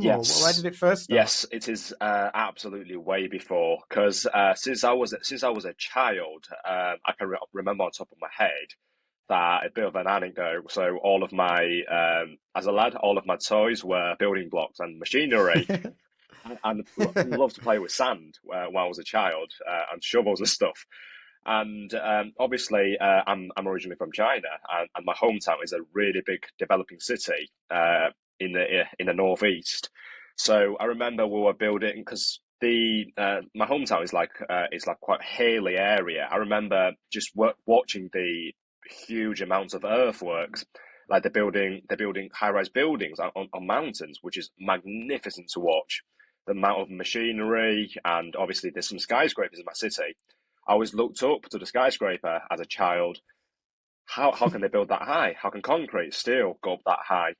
or where Yes, did it first start? yes, it is absolutely way before. Because since I was a child, I can remember on top of my head that a bit of an anecdote. So all of my as a lad, all of my toys were building blocks and machinery, and loved to play with sand when I was a child and shovels and stuff. And obviously, I'm originally from China, and my hometown is a really big developing city in the northeast. So I remember we were building because the my hometown is like quite a hilly area. I remember just watching the huge amounts of earthworks, like they're building high-rise buildings on mountains, which is magnificent to watch. The amount of machinery, and obviously there's some skyscrapers in my city. I always looked up to the skyscraper as a child. How can they build that high? How can concrete, steel go up that high?